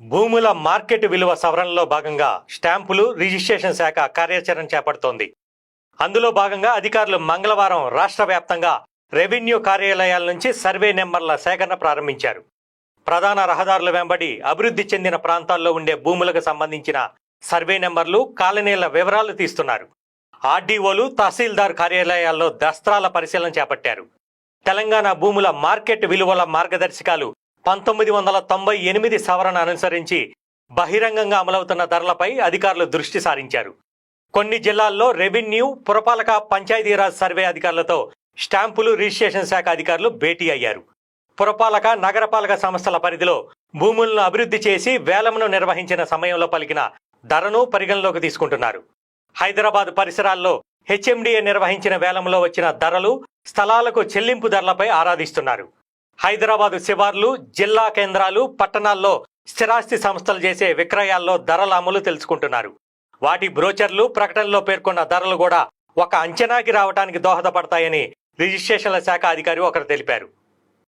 భూముల మార్కెట్ విలువ సవరణలో భాగంగా స్టాంపులు రిజిస్ట్రేషన్ శాఖ కార్యాచరణ చేపడుతోంది. అందులో భాగంగా అధికారులు మంగళవారం రాష్ట్ర వ్యాప్తంగా రెవెన్యూ కార్యాలయాల నుంచి సర్వే నెంబర్ల సేకరణ ప్రారంభించారు. ప్రధాన రహదారుల వెంబడి అభివృద్ధి చెందిన ప్రాంతాల్లో ఉండే భూములకు సంబంధించిన సర్వే నెంబర్లు, కాలనీల వివరాలు తీస్తున్నారు. ఆర్డీఓలు, తహసీల్దార్ కార్యాలయాల్లో దస్త్రాల పరిశీలన చేపట్టారు. తెలంగాణ భూముల మార్కెట్ విలువల మార్గదర్శకాలు 1998 సవరణ అనుసరించి బహిరంగంగా అమలవుతున్న ధరలపై అధికారులు దృష్టి సారించారు. కొన్ని జిల్లాల్లో రెవెన్యూ, పురపాలక, పంచాయతీరాజ్ సర్వే అధికారులతో స్టాంపులు రిజిస్ట్రేషన్ శాఖ అధికారులు భేటీ అయ్యారు. పురపాలక, నగరపాలక సంస్థల పరిధిలో భూములను అభివృద్ధి చేసి వేలంను నిర్వహించిన సమయంలో పలికిన ధరను పరిగణలోకి తీసుకుంటున్నారు. హైదరాబాద్ పరిసరాల్లో హెచ్ఎండిఏ నిర్వహించిన వేలంలో వచ్చిన ధరలు, స్థలాలకు చెల్లింపు ధరలపై ఆరాధిస్తున్నారు. హైదరాబాదు శివార్లు, జిల్లా కేంద్రాలు, పట్టణాల్లో స్థిరాస్తి సంస్థలు చేసే విక్రయాల్లో ధరల అమలు తెలుసుకుంటున్నారు. వాటి బ్రోచర్లు, ప్రకటనలో పేర్కొన్న ధరలు కూడా ఒక అంచనాకి రావడానికి దోహదపడతాయని రిజిస్ట్రేషన్ల శాఖ అధికారి ఒకరు తెలిపారు.